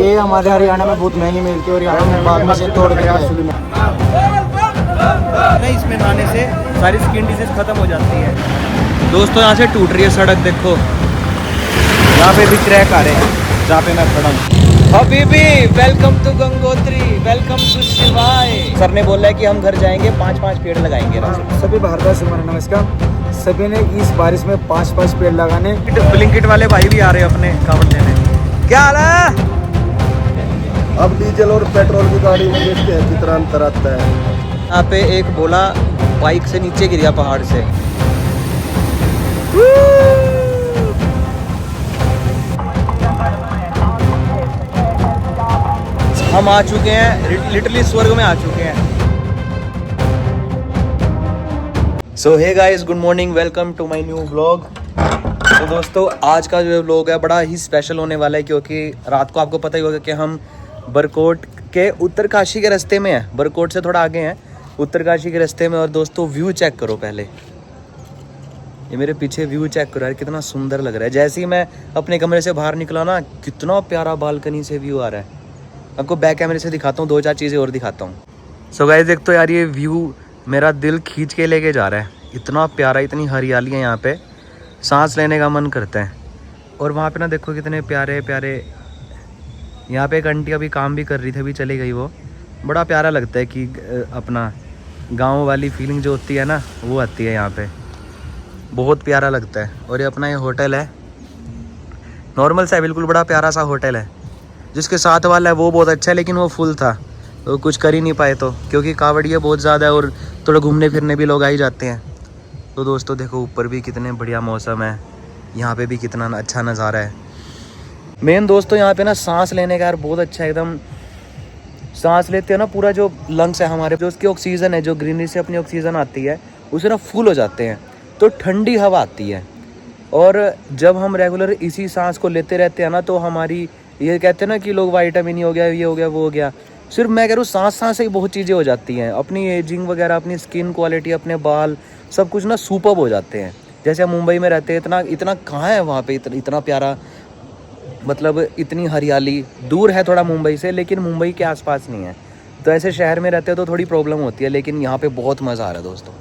ये हमारे हरियाणा में बहुत महंगी मिलती है और यहाँ में बाद में से तोड़ के इसमें नहाने से सारी स्किन डिजीज खत्म हो जाती है। दोस्तों यहाँ से टूट रही है सड़क, देखो यहाँ पे भी क्रैक आ रहे हैं जहाँ पे मैं खड़ा हूँ। हबीबी welcome to Gangotri, welcome to Shivay. Sir ने बोला है कि हम घर जाएंगे 5-5 पेड़ लगाएंगे। सभी भारतवासी हमारा नमस्कार। सभी ने इस बारिश में 5-5 पेड़ लगाने। ब्लिंकिट वाले भाई भी आ रहे हैं अपने कावड़ लेने। क्या हाल है? अब डीजल और पेट्रोल की गाड़ी में देखते हैं कितना अंतर आता है। यहाँ पे एक बोला बाइक से नीचे गिर गया पहाड़ से। हम आ चुके हैं, लिटरली स्वर्ग में आ चुके हैं। So hey guys, good morning, welcome to my new vlog. तो दोस्तों आज का जो व्लॉग है बड़ा ही स्पेशल होने वाला है, क्योंकि रात को आपको पता ही होगा कि हम बरकोट के उत्तरकाशी के रास्ते में हैं। बरकोट से थोड़ा आगे हैं, उत्तरकाशी के रास्ते में। और दोस्तों व्यू चेक करो पहले, ये मेरे पीछे व्यू चेक करो यार, कितना सुंदर लग रहा है। जैसे ही मैं अपने कमरे से बाहर निकला ना, कितना प्यारा बालकनी से व्यू आ रहा है। आपको बैक कैमरे से दिखाता हूँ, 2-4 चीज़ें और दिखाता हूँ। सो गाइस देख तो यार, ये व्यू मेरा दिल खींच के लेके जा रहा है। इतना प्यारा, इतनी हरियाली है यहाँ पे, सांस लेने का मन करता है। और वहाँ पे ना देखो कितने प्यारे प्यारे, यहाँ पे एक आंटी अभी काम भी कर रही थी, अभी चली गई वो। बड़ा प्यारा लगता है कि अपना गाँव वाली फीलिंग जो होती है ना, वो आती है यहाँ पे, बहुत प्यारा लगता है। और ये अपना ये होटल है, नॉर्मल सा है बिल्कुल, बड़ा प्यारा सा होटल है। जिसके साथ वाला है वो बहुत अच्छा है, लेकिन वो फुल था तो कुछ कर ही नहीं पाए, तो क्योंकि कावड़िया बहुत ज़्यादा है और थोड़ा घूमने फिरने भी लोग आ ही जाते हैं। तो दोस्तों देखो ऊपर भी कितने बढ़िया मौसम है, यहाँ पे भी कितना अच्छा नज़ारा है। मेन दोस्तों यहाँ पे ना सांस लेने का यार बहुत अच्छा है, एकदम सांस लेते हैं ना, पूरा जो लंग्स है हमारे, जो उसकी ऑक्सीजन है, जो ग्रीनरी से अपनी ऑक्सीजन आती है, उसे ना फुल हो जाते हैं, तो ठंडी हवा आती है। और जब हम रेगुलर इसी सांस को लेते रहते हैं ना, तो हमारी, ये कहते हैं ना कि लोग वाइटामिन हो गया, ये हो गया, वो हो गया, सिर्फ मैं कह रहा हूँ सांस से ही बहुत चीज़ें हो जाती हैं। अपनी एजिंग वगैरह, अपनी स्किन क्वालिटी, अपने बाल, सब कुछ ना सुपर्ब हो जाते हैं। जैसे हम मुंबई में रहते हैं, इतना कहाँ है वहाँ पे इतना प्यारा, मतलब इतनी हरियाली। दूर है थोड़ा मुंबई से, लेकिन मुंबई के आसपास नहीं है। तो ऐसे शहर में रहते हैं तो थोड़ी प्रॉब्लम होती है, लेकिन यहाँ पे बहुत मज़ा आ रहा है दोस्तों,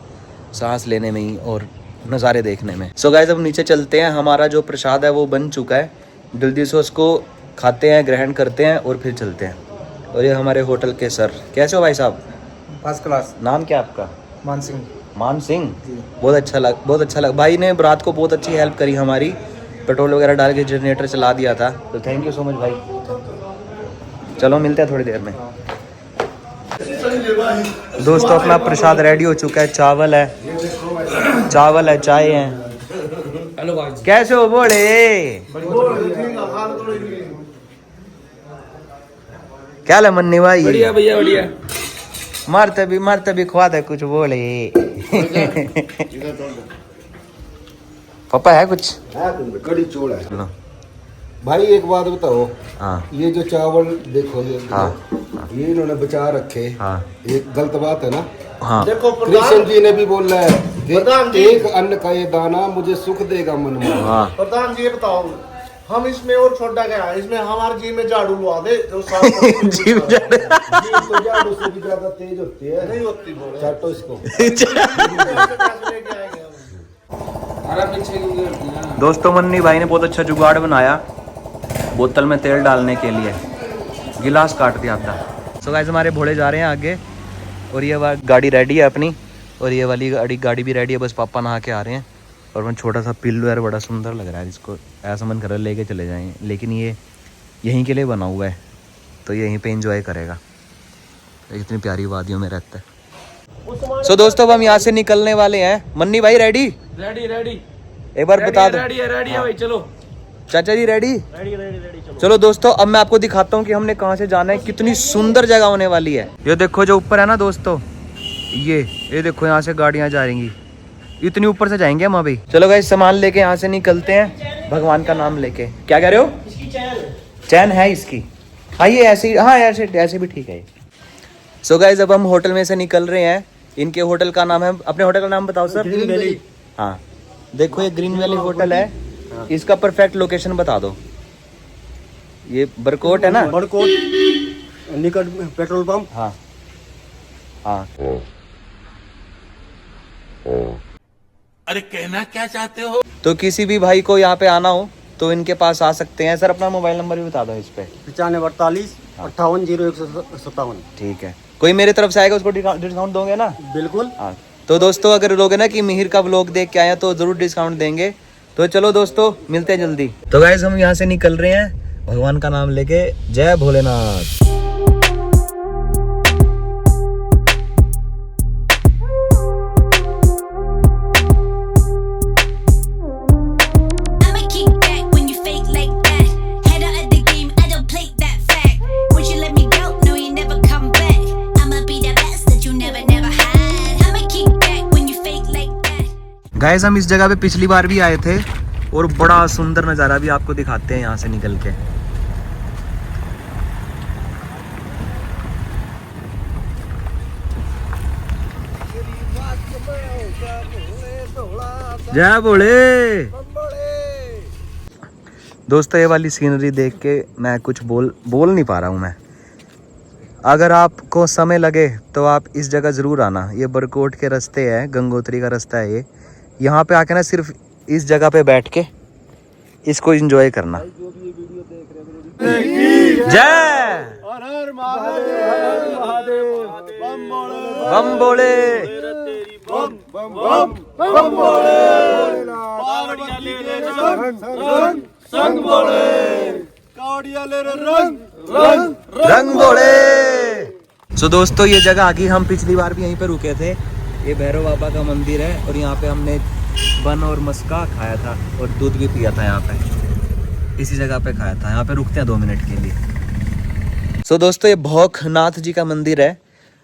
सांस लेने में ही और नज़ारे देखने में। सो गाइस अब नीचे चलते हैं, हमारा जो प्रसाद है वो बन चुका है, जल्दी से उसको खाते हैं, ग्रहण करते हैं और फिर चलते हैं। और ये हमारे होटल के सर, कैसे हो भाई साहब? First class. नाम क्या आपका? मान सिंह। मान सिंह, बहुत अच्छा लग। भाई ने रात को बहुत अच्छी हेल्प करी हमारी, पेट्रोल वगैरह डाल के जनरेटर चला दिया था, तो थैंक यू सो मच भाई। चलो मिलते हैं थोड़ी देर में। दोस्तों अपना प्रसाद रेडी हो चुका है, चावल है, चाय है। कैसे हो बोले? क्या है मन्नी भाई? बढ़िया भैया बढ़िया। मारते भी खुआ दे कुछ बोले। पापा है कुछ? कड़ी चोल है लो। भाई। एक बात बताओ, हाँ ये जो चावल देखो, हाँ ये इन्होंने बचा रखे, हाँ एक गलत बात है ना। हाँ देखो कृष्ण जी ने भी बोला है, एक अन्न का ये दाना मुझे सुख देगा मन में। हाँ प्रधान जी ये बताओ, हम इसमें और छोटा क्या है, इसमें हमारे जी में झाड़ू लगा दे जो साफ जीव झाड़ू। तो झाड़ू से भी ज्यादा तेज होती है, नहीं होती बोले। चाटो इसको। दोस्तों मन्नी भाई ने बहुत अच्छा जुगाड़ बनाया बोतल में तेल डालने के लिए, गिलास काट दिया आपका। सो गाइस हमारे भोले जा रहे हैं आगे, और ये गाड़ी रेडी है अपनी, और ये वाली गाड़ी भी रेडी है, बस पापा नहा के आ रहे हैं। और वो छोटा सा पिल्लू यार बड़ा सुंदर लग रहा है, जिसको ऐसा मन कर रहा है लेके चले जाएं, लेकिन ये यहीं के लिए बना हुआ है, तो यहीं पे एंजॉय करेगा। इतनी प्यारी वादियों में रहता है। सो दोस्तों अब हम यहाँ से निकलने वाले हैं। मन्नी भाई रेडी? रेडी। एक बार बता दो। रेडी है भाई, चलो। चाचा जी रेडी? चलो दोस्तों अब मैं आपको दिखाता हूँ कि हमने कहाँ से जाना है, कितनी सुंदर जगह होने वाली है। ये देखो जो ऊपर है ना दोस्तों, ये देखो यहाँ से गाड़ियाँ जा रही, इतनी ऊपर से जाएंगे हम अभी। चलो गाइस सामान लेके यहाँ से निकलते हैं, भगवान का नाम लेके। क्या कह रहे हो? चैन है इसकी? हाँ ये ऐसे, हाँ ऐसे भी ठीक है। सो गाइस अब हम होटल में से निकल रहे हैं। इनके होटल का नाम है, अपने होटल का नाम बताओ सर। Green valley. हाँ देखो ये ग्रीन वैली होटल है, इसका परफेक्ट लोकेशन बता दो। ये बरकोट है ना? बड़कोट निकट पेट्रोल पंप। हाँ हाँ। अरे कहना क्या चाहते हो? तो किसी भी भाई को यहाँ पे आना हो तो इनके पास आ सकते हैं। सर अपना मोबाइल नंबर भी बता दो इस पे। 95 48 58 0157। ठीक है, कोई मेरे तरफ से आएगा उसको डिस्काउंट दोगे ना? बिल्कुल। हाँ तो दोस्तों अगर लोग है ना कि मिहिर का व्लॉग देख के आए तो जरूर डिस्काउंट देंगे। तो चलो दोस्तों मिलते हैं जल्दी। तो गाइस हम यहाँ से निकल रहे हैं भगवान का नाम लेके। जय भोलेनाथ। गाइस हम इस जगह पे पिछली बार भी आए थे और बड़ा सुंदर नज़ारा भी आपको दिखाते हैं यहाँ से निकल के। जय भोले। दोस्तों ये वाली सीनरी देख के मैं कुछ बोल नहीं पा रहा हूँ मैं। अगर आपको समय लगे तो आप इस जगह ज़रूर आना। ये बरकोट के रास्ते है, गंगोत्री का रास्ता है ये। यहाँ पे आके ना सिर्फ इस जगह पे बैठ के इसको एंजॉय करना। जय बम बोले। रंग बोले। सो दोस्तों ये जगह आगे हम पिछली बार भी यहीं पे रुके थे। ये भैरव बाबा का मंदिर है और यहाँ पे हमने बन और मस्का खाया था और दूध भी पिया था। यहाँ पे इसी जगह पे खाया था। यहाँ पे रुकते हैं 2 मिनट के लिए। सो दोस्तों ये भौकनाथ जी का मंदिर है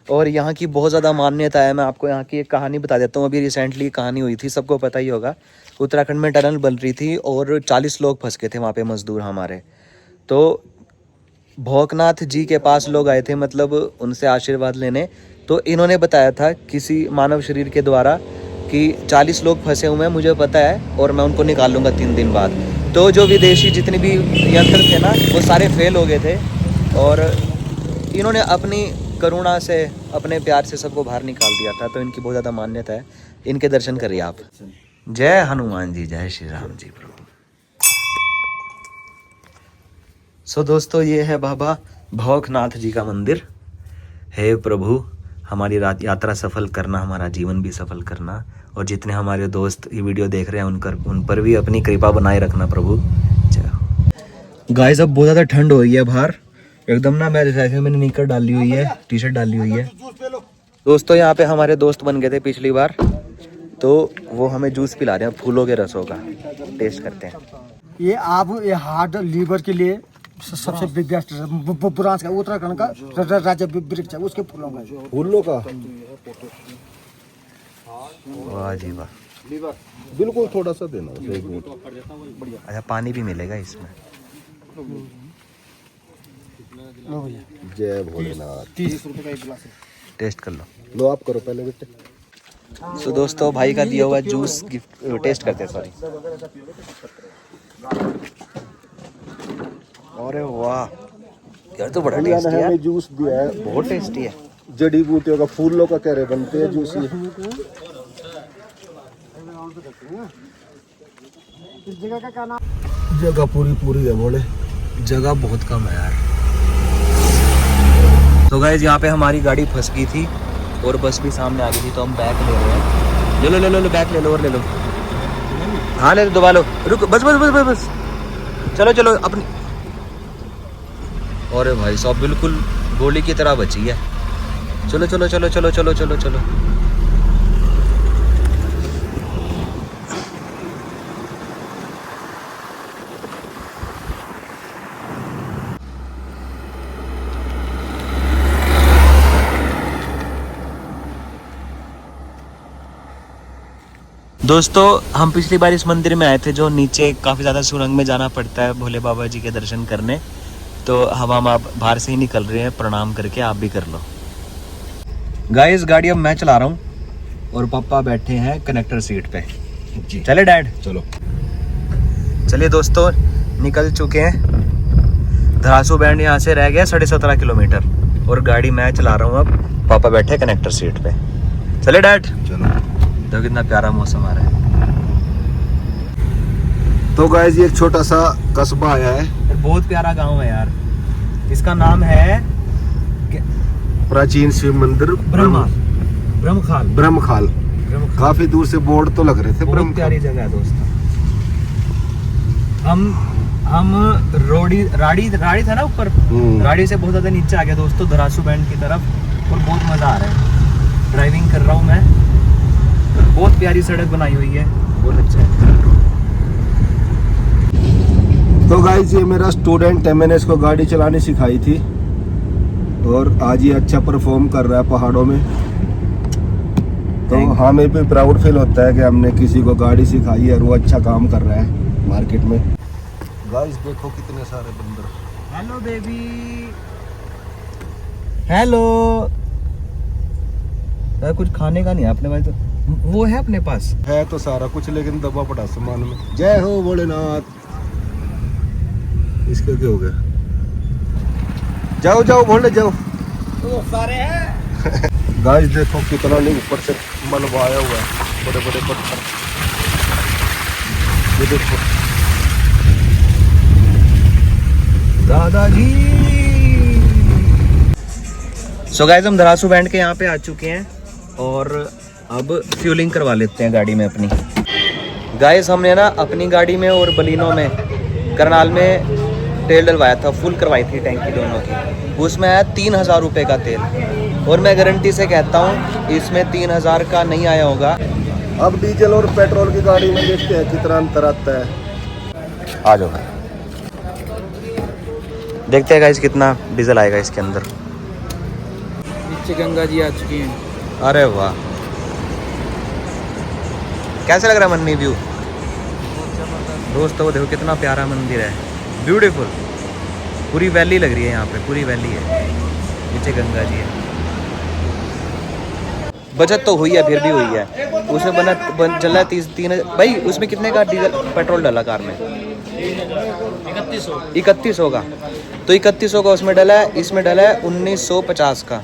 और यहाँ की बहुत ज़्यादा मान्यता है। मैं आपको यहाँ की एक कहानी बता देता हूँ। अभी रिसेंटली कहानी हुई थी, सबको पता ही होगा। उत्तराखंड में टनल बन रही थी और 40 लोग फंस गए थे वहाँ पे, मजदूर हमारे। तो भौकनाथ जी के पास लोग आए थे, मतलब उनसे आशीर्वाद लेने। तो इन्होंने बताया था किसी मानव शरीर के द्वारा कि 40 लोग फंसे हुए हैं, मुझे पता है, और मैं उनको निकाल लूँगा 3 दिन बाद। तो जो विदेशी जितने भी यंत्र थे ना वो सारे फेल हो गए थे और इन्होंने अपनी करुणा से, अपने प्यार से सबको बाहर निकाल दिया था। तो इनकी बहुत ज़्यादा मान्यता है। इनके दर्शन करिए आप। जय हनुमान जी, जय श्री राम जी प्रभु। सो दोस्तों ये है बाबा भौकनाथ जी का मंदिर। हे प्रभु हमारी यात्रा सफल करना, हमारा जीवन भी सफल करना, और जितने हमारे दोस्त ये वीडियो देख रहे हैं उन पर भी अपनी कृपा बनाए रखना प्रभु। गाइस अब बहुत ज़्यादा ठंड हो रही है बाहर एकदम ना। मैं जैसे मैंने निकर डाली हुई है, टी शर्ट डाली हुई है। दोस्तों यहाँ पे हमारे दोस्त बन गए थे पिछली बार, तो वो हमें जूस पिला रहे हैं फूलों के रसों का। टेस्ट करते हैं। ये आप ये हार्ट लीवर के लिए सबसे बिगेस्ट ब्रांच का उत्तराखंड का राज्य वृक्ष है, उसके फूलों का। वाह जी वाह। बिल्कुल थोड़ा सा देना। अच्छा पानी भी मिलेगा इसमें। जय भोलेनाथ। 30 रुपए का एक गिलास है। टेस्ट कर लो। लो आप करो पहले बेटे। तो दोस्तों भाई का दिया हुआ जूस टेस्ट करते हैं। सॉरी। अरे वाह यार, तो बड़ा टेस्टी है। हमें जूस दिया है, बहुत टेस्टी है। जड़ी बूटियों का, फूलों का कह रहे बनते हैं जूस ये। इस जगह का क्या नाम? जगह पूरी है बोले। जगह बहुत कम है यार। तो गाइस यहाँ पे हमारी गाड़ी फंस गई थी और बस भी सामने आ गई थी, तो हम बैक ले रहे हैं। ले लो बैक ले लो और ले लो। हाँ ले लो, दबा लो। रुको बस। चलो अपनी। अरे भाई साहब बिल्कुल गोली की तरह बची है। चलो। दोस्तों हम पिछली बार इस मंदिर में आए थे जो नीचे काफ़ी ज़्यादा सुरंग में जाना पड़ता है भोले बाबा जी के दर्शन करने। तो हम आप बाहर से ही निकल रहे हैं, प्रणाम करके आप भी कर लो। गाइस गाड़ी अब मैं चला रहा हूँ और पापा बैठे हैं कनेक्टर सीट पे। जी चले डैड? चलो चलिए दोस्तों निकल चुके हैं। धरासू बैंड यहाँ से रह गया 17.5 किलोमीटर और गाड़ी मैं चला रहा हूँ अब। पापा बैठे कनेक्टर सीट पे। चले डैड। चलो। देखो कितना प्यारा मौसम आ रहा है। तो गाइस ये एक छोटा सा कस्बा आया है। बहुत प्यारा गांव है यार। इसका नाम है प्राचीन शिव मंदिर ब्रह्मखाल। ब्रह्मखाल। काफी दूर से बोर्ड तो लग रहे थे। बहुत प्यारी जगह है दोस्तों। हम राड़ी था ना ऊपर, राड़ी से बहुत ज्यादा नीचे आ गया दोस्तों धरासू बैंड की तरफ और बहुत मजा आ रहा है। ड्राइविंग कर रहा हूँ मैं। बहुत प्यारी सड़क बनाई हुई है, बहुत अच्छा है। तो गाइस ये मेरा स्टूडेंट है, मैंने इसको गाड़ी चलानी सिखाई थी और आज ये अच्छा परफॉर्म कर रहा है पहाड़ों में। तो हमें भी प्राउड फील होता है कि हमने किसी को गाड़ी सिखाई है और वो अच्छा काम कर रहा है मार्केट में। गाइस देखो कितने सारे बंदर। Hello baby. हेलो। कुछ खाने का नहीं है अपने पास, तो वो है अपने पास है तो सारा कुछ, लेकिन दबा पड़ा सामान में। जय हो भोलेनाथ। इसका क्या हो गया? जाओ जाओ भोले जाओ। तो सारे हैं। गाइस देखो कितना नहीं ऊपर से मलवाया हुआ है, बड़े बड़े पत्थर। ये देखो दादाजी। सो गाइस हम धरासू बैंड के यहाँ पे आ चुके हैं और अब फ्यूलिंग करवा लेते हैं गाड़ी में अपनी। गाइस हमने ना अपनी गाड़ी में और बलिनो में करनाल में तेल डलवाया था, फुल करवाई थी टैंकी दोनों की। उसमें आया 3000 रुपये का तेल और मैं गारंटी से कहता हूँ इसमें 3000 का नहीं आया होगा। अब डीजल और पेट्रोल की गाड़ी में देखते हैं कितना अंतर आता है। आ जाओ देखते हैं गाइस कितना डीजल आएगा इसके अंदर। नीचे गंगा जी आ चुकी हैं। अरे वाह, कैसे लग रहा है मन्नी व्यू? दोस्तों देखो कितना प्यारा मंदिर है, ब्यूटीफुल। पूरी वैली लग रही है यहाँ पे, पूरी वैली है। नीचे गंगा जी है। बचत तो हुई है, फिर भी हुई है। उसमें चल रहा है 3 भाई। उसमें कितने का डीजल पेट्रोल डाला कार में? 3100 का। तो 3100 का उसमें डाला है, इसमें डाला है 1950 का।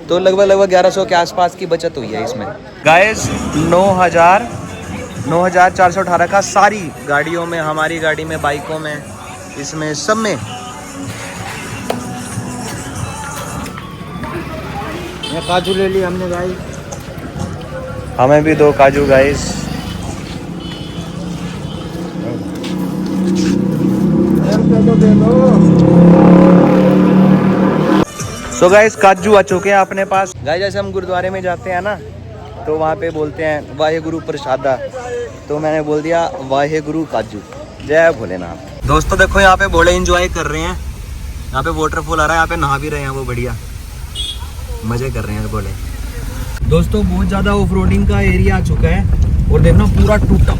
तो लगभग 1100 के आसपास की बचत हुई है इसमें। गाइस 9418 का सारी गाड़ियों में, हमारी गाड़ी में, बाइकों में, इसमें सब में। ये काजू ले लिया हमने गाइस। हमें भी 2 काजू गाइस। सो गाइस काजू आ चुके हैं अपने पास। गाइस जैसे हम गुरुद्वारे में जाते हैं ना तो वहाँ पे बोलते हैं वाहे गुरु प्रसादा, तो मैंने बोल दिया वाहे गुरु काजू। जय भोलेनाथ। दोस्तों देखो यहाँ पे बड़े एंजॉय कर रहे हैं। यहाँ पे वाटरफॉल आ रहा है, यहाँ पे नहा भी रहे हैं वो, बढ़िया मजे कर रहे हैं बोले। दोस्तों बहुत ज़्यादा ऑफ रोडिंग का एरिया आ चुका है और देखना पूरा टूटा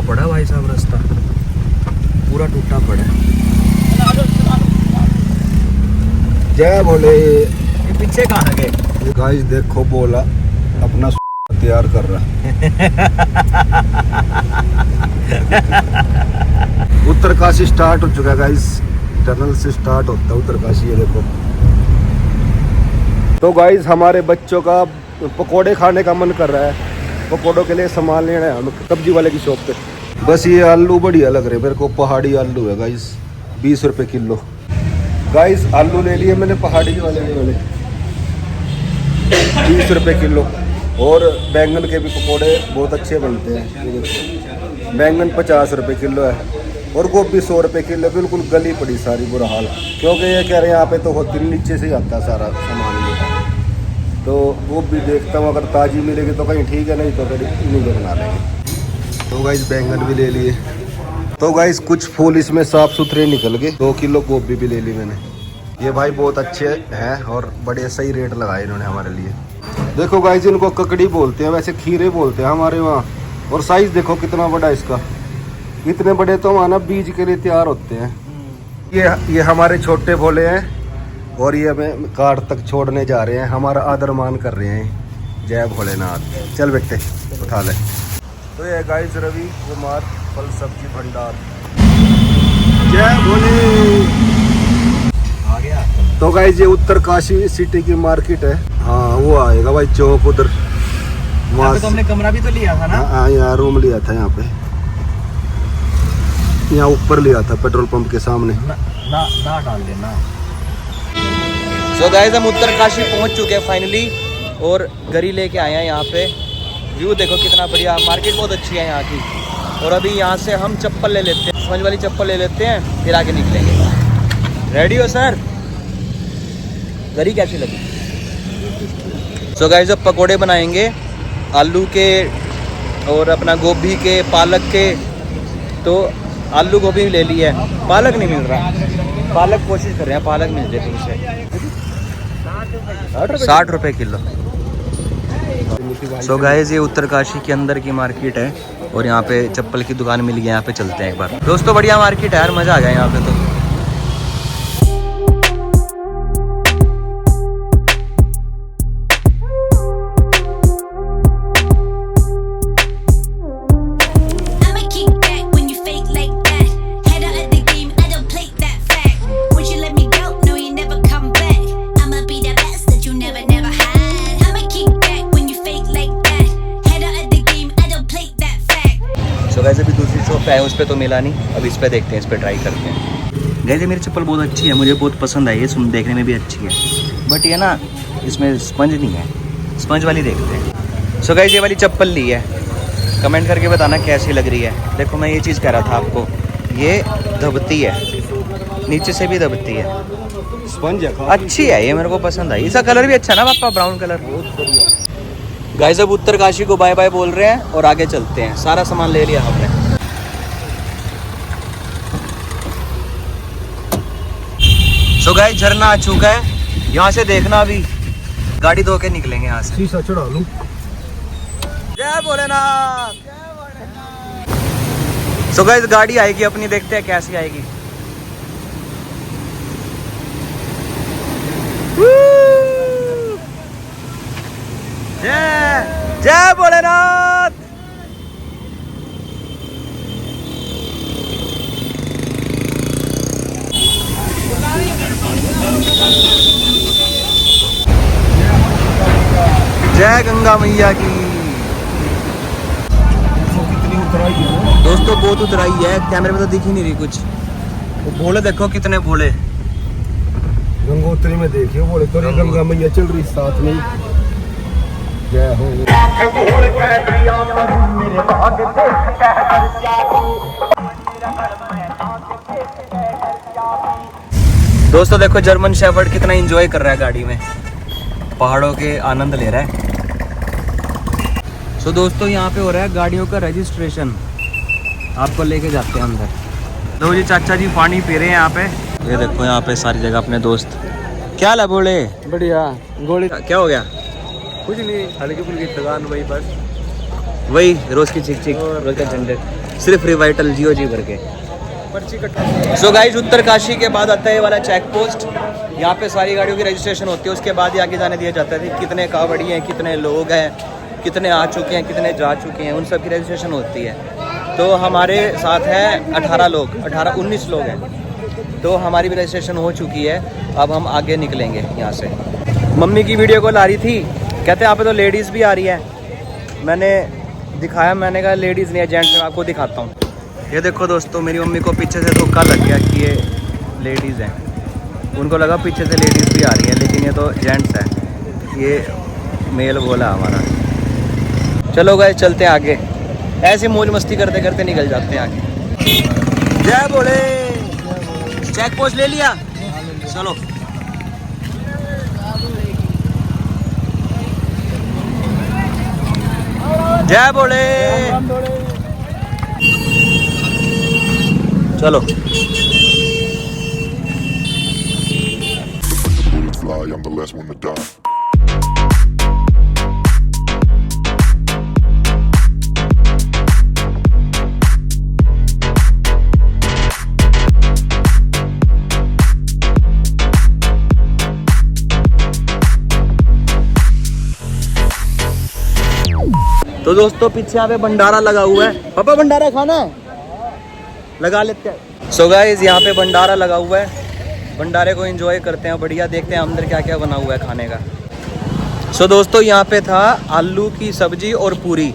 पड़ा है भाई साहब। रास्ता पूरा टूटा पड़ा है। जय भोले। ये पीछे कहाँ गए? गाइस देखो बोला अपना तैयार कर रहा उत्तरकाशी स्टार्ट हो चुका है गाइस। टनल से स्टार्ट होता है उत्तरकाशी। ये देखो। तो गाइस हमारे बच्चों का पकोड़े खाने का मन कर रहा है। पकोड़ों के लिए सामान लेना है हम सब्जी वाले की शॉप पे। बस ये आलू बढ़िया लग रहे मेरे को, पहाड़ी आलू है गाइस, 20 रुपए किलो। गाइस आलू ले लिए मैंने पहाड़ी वाले 20 रुपए किलो। और बैंगन के भी पकोड़े बहुत अच्छे बनते हैं। बैंगन 50 रुपए किलो है और गोभी 100 रुपए किलो। बिल्कुल गली पड़ी सारी, बुरा हाल। क्योंकि ये कह रहे हैं यहाँ पे तो होती नीचे से ही आता सारा सामान। तो गोभी देखता हूँ अगर ताज़ी मिलेगी तो कहीं ठीक है, नहीं तो फिर इन्हीं को बना लेंगे। तो गाइस बैंगन भी ले लिए। तो गाइस कुछ फूल इसमें साफ सुथरे निकल गए। 2 किलो गोभी भी ले ली मैंने। ये भाई बहुत अच्छे हैं और बड़े सही रेट लगाए इन्होंने हमारे लिए। देखो गाइस इनको ककड़ी बोलते हैं, वैसे खीरे बोलते हैं हमारे वहाँ। और साइज देखो कितना बड़ा इसका। इतने बड़े तो हमारा बीज के लिए तैयार होते हैं। ये हमारे छोटे भोले हैं और ये हमें कार तक छोड़ने जा रहे हैं, हमारा आदर मान कर रहे हैं। जय भोलेनाथ। चल बेटे उठा ले। तो ये गाइस रवि कुमार फल सब्जी भंडार। जय भोले। तो गाइस ये उत्तरकाशी सिटी की मार्केट है। हाँ वो आएगा भाई चौक उधर। यहाँ पे तो हमने कमरा भी तो लिया था ना। हाँ यहाँ रूम लिया था यहाँ पे, यहाँ ऊपर लिया था पेट्रोल पंप के सामने। ना डाल देना। सो गाइस हम उत्तरकाशी पहुंच चुके हैं फाइनली और गरी लेके आए हैं यहाँ पे। व्यू देखो कितना बढ़िया, मार्केट बहुत अच्छी है यहाँ की। और अभी यहाँ से हम चप्पल ले लेते हैं, स्पंज वाली चप्पल ले लेते हैं, फिर आगे निकलेंगे। रेडी हो सर? गरी कैसी लगी? सो गाइस अब पकोड़े बनाएंगे आलू के और अपना गोभी के, पालक के। तो आलू गोभी ले लिया है, पालक नहीं मिल रहा। पालक कोशिश कर रहे हैं पालक मिल जाए फिर से। 60 रुपये किलो। सो गाइस ये उत्तरकाशी के अंदर की मार्केट है और यहाँ पे चप्पल की दुकान मिल गई। यहाँ पे चलते हैं एक बार। दोस्तों बढ़िया मार्केट है यार, मज़ा आ गया यहाँ पे तो। वैसे भी दूसरी शॉप पे आए, उस पर तो मिला नहीं। अब इस पे देखते हैं, इस पे ट्राई करते हैं। वैसे मेरी चप्पल बहुत अच्छी है, मुझे बहुत पसंद आई है, देखने में भी अच्छी है। बट ये ना इसमें स्पंज नहीं है, स्पंज वाली देखते हैं। सो गाइस ये वाली चप्पल ली है, कमेंट करके बताना कैसी लग रही है। देखो मैं ये चीज़ कह रहा था आपको, ये दबती है, नीचे से भी दबती है, स्पंज अच्छी है ये, मेरे को पसंद आई। इसका कलर भी अच्छा है ना पापा, ब्राउन कलर। गाइस अब उत्तरकाशी को बाय बाय बोल रहे हैं और आगे चलते हैं। सारा सामान ले लिया हमने। सो गाइस झरना आ चुका है, यहाँ से देखना। अभी गाड़ी धो के निकलेंगे यहाँ से। शीशा चढ़ा लूं। जय भोलेनाथ। सो गाइस गाड़ी आएगी अपनी, देखते हैं कैसी आएगी। जय जय भोलेनाथ। जय गंगा मैया की। दोस्तों बहुत उतराई है, कैमरे में तो दिख ही नहीं रही कुछ। वो भोले देखो कितने भोले। गंगोत्री में देखिए बोले तो गंगा मैया चल रही साथ में। जय हो। दोस्तों देखो जर्मन शेफर्ड कितना एंजॉय कर रहा है गाड़ी में, पहाड़ों के आनंद ले रहा है। सो दोस्तों यहाँ पे हो रहा है गाड़ियों का रजिस्ट्रेशन, आपको लेके जाते हैं अंदर। दो जी चाचा जी पानी पी रहे हैं यहाँ पे। ये देखो यहाँ पे सारी जगह अपने दोस्त। क्या ला बोले? बढ़िया। गोली क्या हो गया? कुछ नहीं, हल्की फुल्की थकान वही बस। वही रोज की चिक चिक, रोज का झंडे, सिर्फ रिवाइटल जियो जी भर के पर्ची कटा। सो गाइस उत्तरकाशी के बाद आता है ये वाला चेक पोस्ट। यहाँ पे सारी गाड़ियों की रजिस्ट्रेशन होती है, उसके बाद ही आगे जाने दिया जाता है। कितने कावड़ी हैं, कितने लोग हैं, कितने आ चुके हैं, कितने जा चुके हैं, उन सब की रजिस्ट्रेशन होती है। तो हमारे साथ है 18 लोग, 19 लोग हैं। तो हमारी भी रजिस्ट्रेशन हो चुकी है। अब हम आगे निकलेंगे यहाँ से। मम्मी की वीडियो कॉल आ रही थी, कहते यहाँ पे तो लेडीज़ भी आ रही है। मैंने दिखाया, मैंने कहा लेडीज़ नहीं है, जेंट्स में आपको दिखाता हूँ। ये देखो दोस्तों, मेरी मम्मी को पीछे से धोखा लग गया कि ये लेडीज़ हैं। उनको लगा पीछे से लेडीज़ भी आ रही है, लेकिन ये तो जेंट्स है। ये मेल बोला हमारा। चलो गए चलते हैं आगे, ऐसे मौज मस्ती करते करते निकल जाते हैं आगे। जय बोले। चेक पोस्ट ले लिया, चलो। जय बोले। चलो। Fly, I'm the last one to die. तो दोस्तों पीछे यहाँ पे भंडारा लगा हुआ है। पापा भंडारा खाना है, लगा लेते हैं। सो गाइस यहाँ पे भंडारा लगा हुआ है, भंडारे को एंजॉय करते हैं। बढ़िया, देखते हैं अंदर क्या क्या बना हुआ है खाने का। सो दोस्तों यहाँ पे था आलू की सब्जी और पूरी।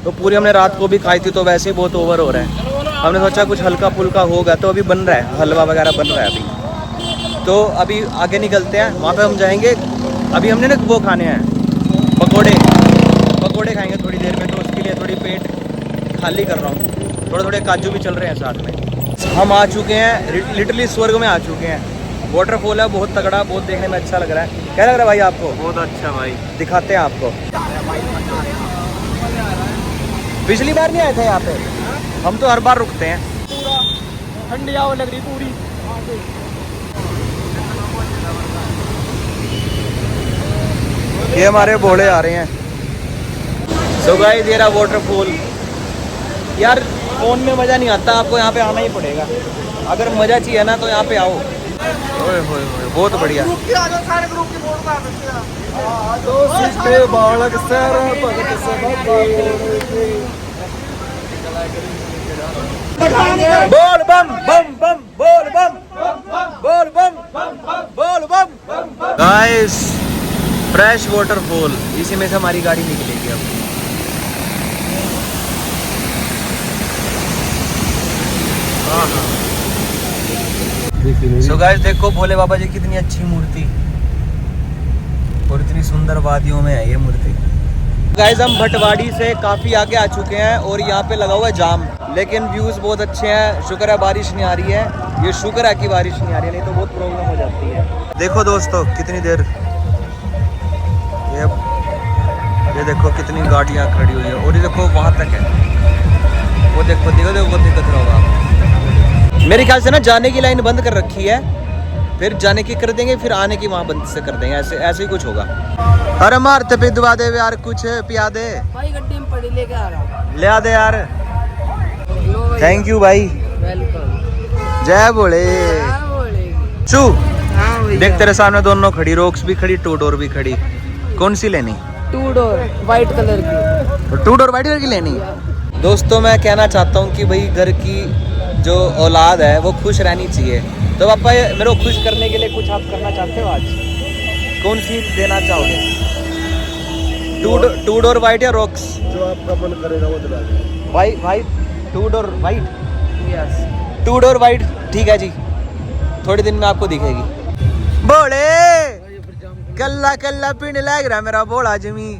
तो पूरी हमने रात को भी खाई थी, तो वैसे ही बहुत ओवर हो रहा है। हमने सोचा कुछ हल्का फुल्का होगा, तो अभी बन रहा है, हलवा वगैरह बन रहा है अभी। तो अभी आगे निकलते हैं, वहाँ पे हम जाएंगे। अभी हमने ना वो खाने हैं पकोड़े खाएंगे थोड़ी देर में, तो उसके लिए थोड़ी पेट खाली कर रहा हूँ। थोड़े थोड़े काजू भी चल रहे हैं साथ में। हम आ चुके हैं, लिटरली स्वर्ग में आ चुके हैं। वाटरफॉल है बहुत तगड़ा, बहुत देखने में अच्छा लग रहा है। क्या लग रहा है भाई आपको? बहुत अच्छा भाई। दिखाते हैं आपको। पिछली बार नहीं आए थे यहाँ पे, हम तो हर बार रुकते हैं। ठंडी हवा लग रही पूरी। ये हमारे भोले आ रहे हैं। सो गाइस ये रहा वाटरफॉल। यार फोन में मज़ा नहीं आता, आपको यहाँ पे आना ही पड़ेगा। अगर मज़ा चाहिए ना तो यहाँ पे आओ। ओए होए होए, बहुत बढ़िया। बोल बम बम बम, बोल बम बोल बम बोल बम। गाइस फ्रेश वाटरफॉल, इसी में से हमारी गाड़ी निकलेगी अब। सो गाइस देखो भोले बाबा जी कितनी अच्छी मूर्ति, और इतनी सुंदर वादियों में है ये मूर्ति। गाइस हम भटवाड़ी से काफ़ी आगे आ चुके हैं और यहाँ पे लगा हुआ है जाम, लेकिन व्यूज़ बहुत अच्छे हैं। शुक्र है बारिश नहीं आ रही है, ये शुक्र है कि बारिश नहीं आ रही है, नहीं तो बहुत प्रॉब्लम हो जाती है। देखो दोस्तों कितनी देर, ये देखो कितनी गाड़ियाँ खड़ी हुई है, और ये देखो वहाँ तक है, वो देखो देखो देखो दिक्कत रहा होगा। मेरे ख्याल से ना जाने की लाइन बंद कर रखी है, फिर जाने की कर देंगे, फिर आने की वहाँ बंद से कर देंगे, ऐसे ही कुछ होगा। अरे मारते पे दुआ दे यार, कुछ पिया दे भाई। गड्डी में पड़ी लेके आ रहा हूँ, ले आ दे यार। थैंक यू भाई, वेलकम। जय भोले। चू हाँ देख तेरे सामने दोनों खड़ी, रोक्स भी खड़ी, टू डोर भी खड़ी। कौन सी लेनी? 2 डोर वाइट कलर की। 2 डोर वाइट कलर की लेनी। दोस्तों मैं कहना चाहता हूँ कि भाई घर की जो औलाद है वो खुश रहनी चाहिए। तो पापा मेरे को खुश करने के लिए कुछ आप करना चाहते हो आज? कौन सी देना चाहोगे? 2 डोर वाइट या रॉक्स? जो आपका मन करेगा वो दिला देंगे। White 2 door white. Yes 2 door white ठीक है जी, थोड़े दिन में आपको दिखेगी। बोले कल्ला कल्ला पीने लग रहा मेरा बोला जमी।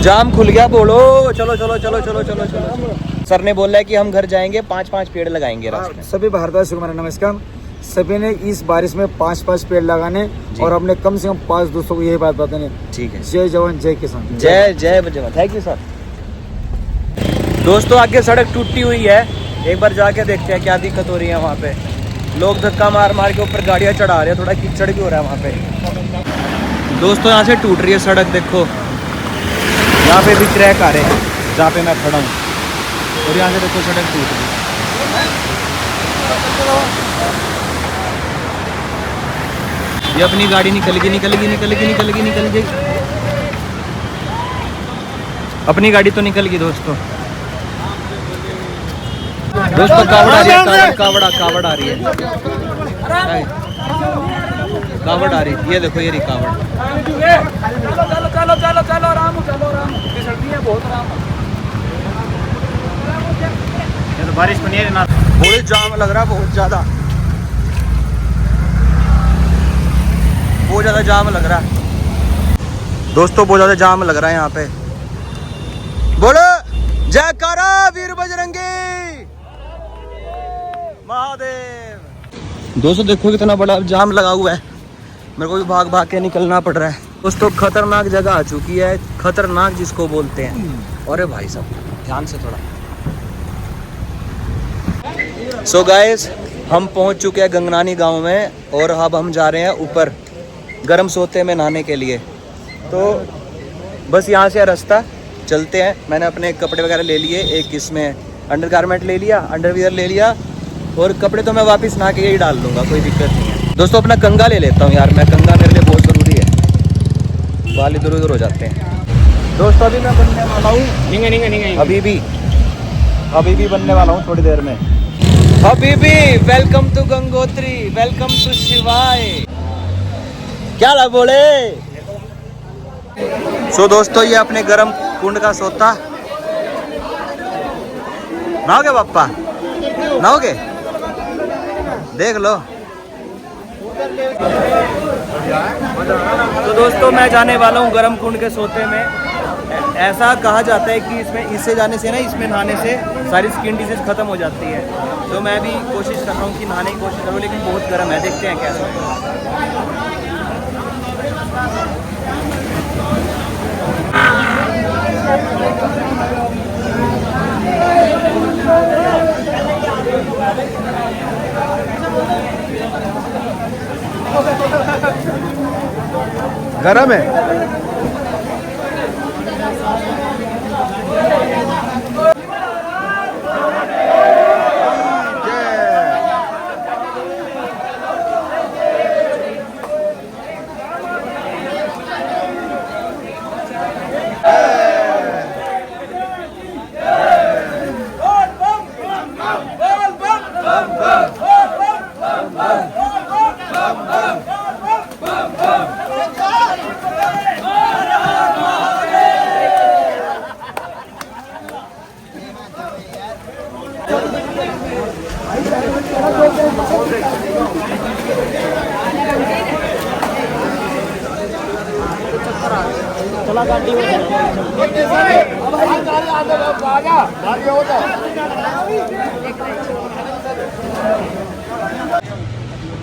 जाम खुल गया, बोलो चलो चलो चलो चलो चलो चलो। सर ने बोला है कि हम घर जाएंगे, 5-5 पेड़ लगाएंगे रास्ते में। सभी भारतवासियों को मेरा नमस्कार। सभी ने इस बारिश में 5-5 पेड़ लगाने और हमने कम से कम 5-200 को यही बात बतानी। ठीक है, जय जवान जय किसान। जय जय जवान। Thank you sir. दोस्तों आगे सड़क टूटी हुई है, एक बार जाके देखते हैं क्या दिक्कत हो रही है वहाँ पे। लोग धक्का मार मार के ऊपर गाड़ियाँ चढ़ा रहे हैं, थोड़ा कीचड़ भी हो रहा है वहाँ पे। दोस्तों यहाँ से टूट रही है सड़क, देखो यहाँ पे भी क्रैक आ रहे हैं जहाँ पे मैं खड़ा हूँ, और यहाँ से देखो सड़क टूट रही है। ये अपनी गाड़ी निकल गई। अपनी गाड़ी तो निकल गई दोस्तों। कावड़ आ रही है, कावड़ आ रही है, कावड़ आ रही है। ये देखो ये रही कावड़। चलो आराम फिसलती है बहुत आराम। ये तो बारिश में नहीं है ना, बहुत जाम लग रहा है, बहुत ज्यादा जाम लग रहा है दोस्तों, बहुत ज्यादा जाम लग रहा है यहाँ पे। बोलो जयकारा वीर बजरंगी महादेव। दोस्तों देखो कितना बड़ा जाम लगा हुआ है, मेरे को भी भाग भाग के निकलना पड़ रहा है। दोस्तों खतरनाक जगह आ चुकी है, खतरनाक जिसको बोलते हैं। अरे भाई साहब ध्यान से थोड़ा। सो गाइस हम पहुंच चुके हैं गंगनानी गांव में, और अब हम जा रहे हैं ऊपर गर्म सोते में नहाने के लिए। तो बस यहाँ से रास्ता चलते हैं। मैंने अपने कपड़े वगैरह ले लिए, एक इसमें अंडरगारमेंट ले लिया, अंडरवियर ले लिया, और कपड़े तो मैं वापस नहा के ही डाल दूंगा, कोई दिक्कत नहीं है। दोस्तों अपना कंगा ले लेता हूँ यार मैं, कंगा मेरे लिए बहुत ज़रूरी है, बाल इधर उधर हो जाते हैं। दोस्तों अभी मैं बनने वाला हूँ अभी भी बनने वाला हूँ थोड़ी देर में। हबीबी welcome to Gangotri, welcome to Shivay. क्या ला बोले। सो दोस्तों ये अपने गरम कुंड का सोता। नहाओगे पापा, नहाओगे, देख लो। तो दोस्तों मैं जाने वाला हूँ गरम कुंड के सोते में। ऐसा कहा जाता है कि इसमें इससे जाने से ना, इसमें नहाने से सारी स्किन डिजीज खत्म हो जाती है। तो मैं भी कोशिश कर रहा हूँ कि नहाने की कोशिश करूँ, लेकिन बहुत गर्म है, देखते हैं कैसा होगा। गरम है।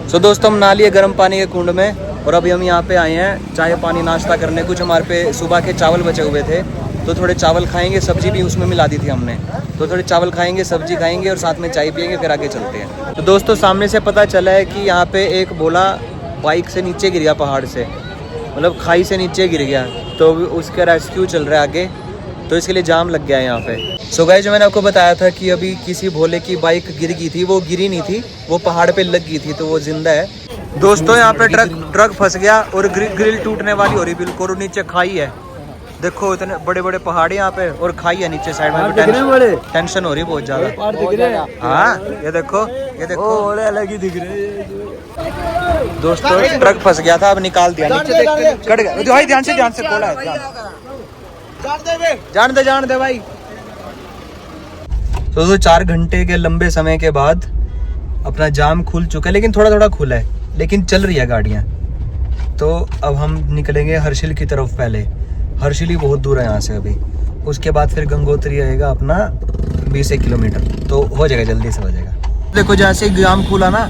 सो दोस्तों हम नहा लिए गर्म पानी के कुंड में, और अभी हम यहाँ पे आए हैं चाय पानी नाश्ता करने। कुछ हमारे पे सुबह के चावल बचे हुए थे, तो थोड़े चावल खाएंगे, सब्जी भी उसमें मिला दी थी हमने, तो थोड़े चावल खाएंगे, सब्जी खाएंगे और साथ में चाय पियेंगे, फिर आगे चलते हैं। तो दोस्तों सामने से पता चला है कि यहाँ पे एक बोला बाइक से नीचे गिर गया, पहाड़ से, मतलब खाई से नीचे गिर गया, तो उसका रेस्क्यू चल रहा है आगे, तो इसके लिए जाम लग गया है यहाँ पे। सो गाइस जो मैंने आपको बताया था कि अभी किसी भोले की बाइक गिर गई थी, वो गिरी नहीं थी, वो पहाड़ पे लग गई थी, तो वो जिंदा है। दोस्तों यहाँ पे ट्रक फंस गया और ग्रिल टूटने वाली हो रही बिल्कुल, और नीचे खाई है, देखो इतने बड़े बड़े पहाड़ यहाँ पे और खाई है नीचे साइड में। टेंशन हो रही है बहुत ज्यादा। हाँ ये देखो अलग ही दिख रहे। दोस्तों ट्रक फंस गया था, अब निकाल दिया, नीचे कट गया भाई, ध्यान से खोला है, जान दे भाई। तो 4 घंटे के लंबे समय के बाद अपना जाम खुल चुका है, लेकिन थोड़ा थोड़ा खुला है, लेकिन चल रही है गाड़ियाँ। तो अब हम निकलेंगे हर्षिल की तरफ। पहले हर्षिल ही बहुत दूर है यहाँ से अभी, उसके बाद फिर गंगोत्री आएगा अपना 20 किलोमीटर, तो हो जाएगा, जल्दी से हो जाएगा। देखो जैसे ही जाम खुला ना,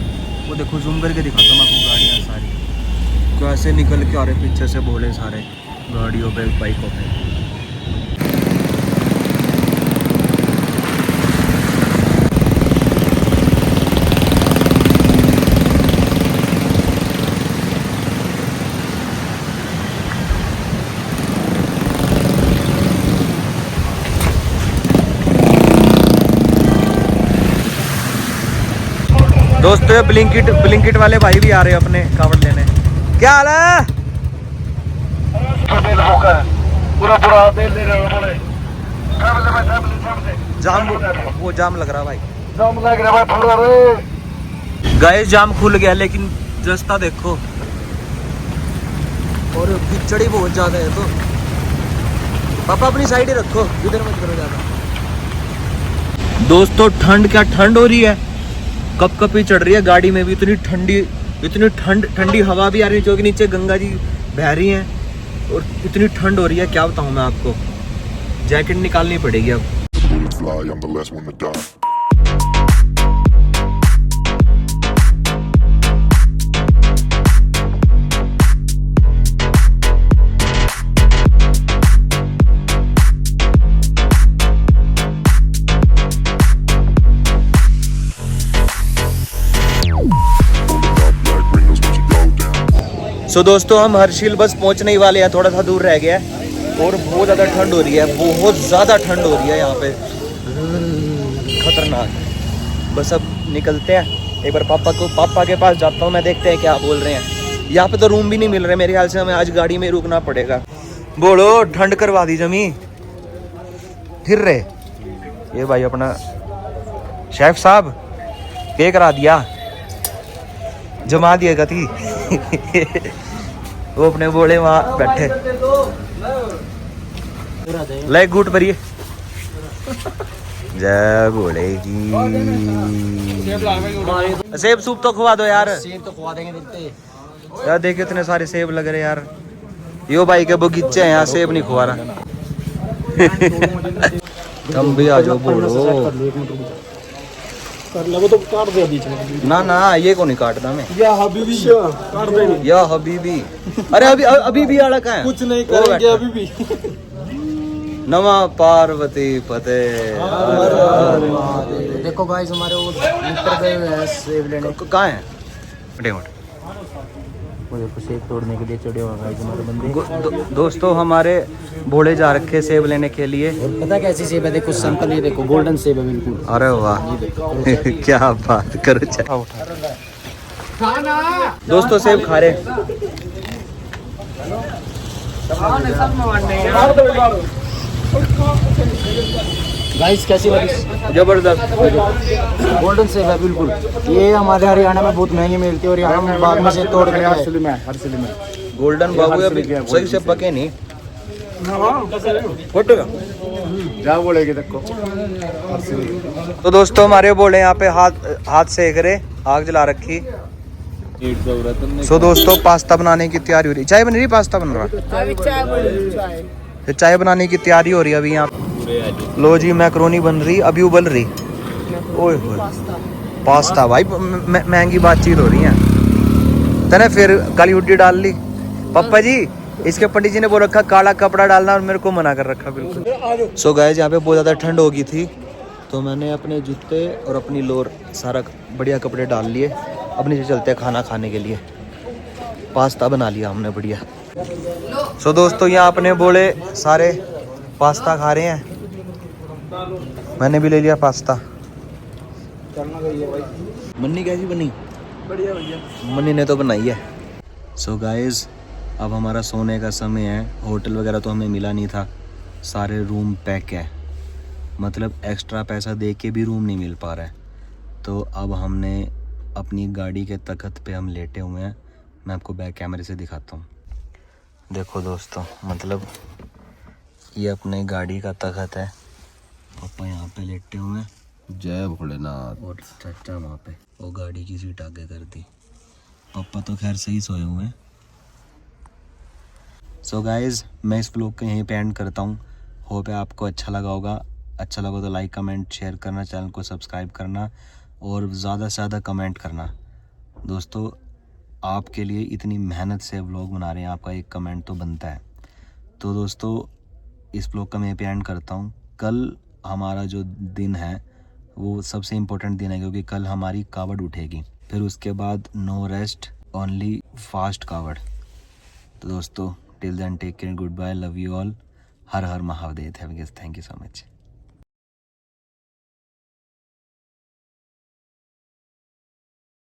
वो देखो जूम करके दिखाता हूँ आपको, गाड़ियाँ सारी कैसे निकल के आ रहे पीछे से बोले सारे गाड़ियों पे, बाइकों पे। दोस्तों ये ब्लिंकिट वाले भाई भी आ रहे हैं अपने कावड़ लेने। क्या हाल है? जाम लग रहा भाई, गाइस जाम खुल गया, लेकिन रास्ता देखो और कीचड़ी बहुत ज्यादा है, तो पापा अपनी साइड ही रखो, इधर मत करो ज्यादा। दोस्तों ठंड क्या ठंड हो रही है, कपकपी चढ़ रही है गाड़ी में भी, इतनी ठंडी हवा भी आ रही है, क्योंकि नीचे गंगा जी बह रही हैं, और इतनी ठंड हो रही है क्या बताऊं मैं आपको, जैकेट निकालनी पड़ेगी अब। Fly, I'm the last one to die. सो दोस्तों हम हर्षिल बस पहुंचने ही वाले हैं, थोड़ा सा दूर रह गया है, और बहुत ज़्यादा ठंड हो रही है, बहुत ज़्यादा ठंड हो रही है यहाँ पे, खतरनाक। बस अब निकलते हैं, एक बार पापा के पास जाता हूँ मैं, देखते हैं क्या बोल रहे हैं। यहाँ पे तो रूम भी नहीं मिल रहे, मेरे ख्याल से हमें आज गाड़ी में रुकना पड़ेगा। बोलो ठंड करवा दी जमी फिर रहे। ये भाई अपना शेफ साहब क्या करा दिया, जमा दिया गति। वो अपने बोले वहाँ बैठे लाइक गुट भरिए। जय बोले की। सेब सूप तो खुआ दो यार। सेब तो खुआ देंगे देखते। यार देखिए इतने सारे सेब लग रहे यार। यो भाई के बगीचे हैं, यहाँ सेब नहीं खुआ रहा। तुम भी आ जाओ बोलो। तो काट दे बीच में। ना ये को नहीं काटना मैं। या हबीबी काट दे। या हबीबी। अरे अभी भी आड़ा का है। कुछ नहीं करेंगे अभी भी। नमा पार्वती फते। देखो गाइस हमारे वो मित्र गए हुए हैं सेब लेने। कहाँ है? वो देखो सेब तोड़ने के लिए चढ़े हुए गाइस हमारे बंदे। दोस्तों हमारे भोले जा रखे सेब लेने के लिए। और पता कैसी सेब है? देखो सिंपल, ये देखो गोल्डन सेब है बिल्कुल। अरे वाह क्या बात करो। दोस्तों सेब खा रहे। गाइस कैसी लगी? जबरदस्त गोल्डन सेब है बिल्कुल। ये हमारे हरियाणा में बहुत महंगी मिलती है और यहाँ हम बाग में से तोड़ के हर सिले में गोल्डन बाबू अभी सही से पके नहीं। क्या बोलेगे देखो। तो दोस्तों हमारे बोले यहाँ पे हाथ सेक रहे, आग जला रखी। सो दोस्तों पास्ता बनाने की तैयारी हो रही। चाय बन रही, पास्ता बन रहा। चाय बनाने की तैयारी हो रही है अभी यहाँ। लो जी मैक्रोनी बन रही, अभी उबल रही। ओए पास्ता भाई महंगी बातचीत हो रही है। तने फिर काली हुड्डी डाल ली। पापा जी इसके पंडित जी ने बोल रखा काला कपड़ा डालना और मेरे को मना कर रखा बिल्कुल। सो गाइस यहाँ पे बहुत ज़्यादा ठंड हो गई थी तो मैंने अपने जूते और अपनी लोर सारा बढ़िया कपड़े डाल लिए। अब नीचे चलते हैं खाना खाने के लिए। पास्ता बना लिया हमने बढ़िया। सो दोस्तों यहाँ अपने बोले सारे पास्ता खा रहे हैं। मैंने भी ले लिया पास्ता। मन्नी कैसी बनी? बढ़िया भैया। मन्नी ने तो बनाई है। सो गाइस अब हमारा सोने का समय है। होटल वगैरह तो हमें मिला नहीं था, सारे रूम पैक है, मतलब एक्स्ट्रा पैसा दे के भी रूम नहीं मिल पा रहा है। तो अब हमने अपनी गाड़ी के तख्त पे हम लेटे हुए हैं। मैं आपको बैक कैमरे से दिखाता हूँ। देखो दोस्तों मतलब ये अपने गाड़ी का तख्त है। पापा यहाँ पे लेटे हुए हैं, जय भोलेनाथ। और चाचा वहाँ पे वो गाड़ी की सीट आगे कर दी। पापा तो खैर सही सोए हुए हैं। सो गाइज मैं इस ब्लॉग को यहीं पे एंड करता हूँ। होप है आपको अच्छा लगा होगा। अच्छा लगा तो लाइक कमेंट शेयर करना, चैनल को सब्सक्राइब करना और ज़्यादा से ज़्यादा कमेंट करना। दोस्तों आपके लिए इतनी मेहनत से व्लॉग बना रहे हैं, आपका एक कमेंट तो बनता है। तो दोस्तों इस व्लॉग का मैं पे एंड करता हूँ। कल हमारा जो दिन है वो सबसे इम्पोर्टेंट दिन है क्योंकि कल हमारी कावड़ उठेगी। फिर उसके बाद नो रेस्ट ओनली फास्ट कावड़। तो दोस्तों till then take care, good bye, love you all. हर हर Mahadev. Thank you so much.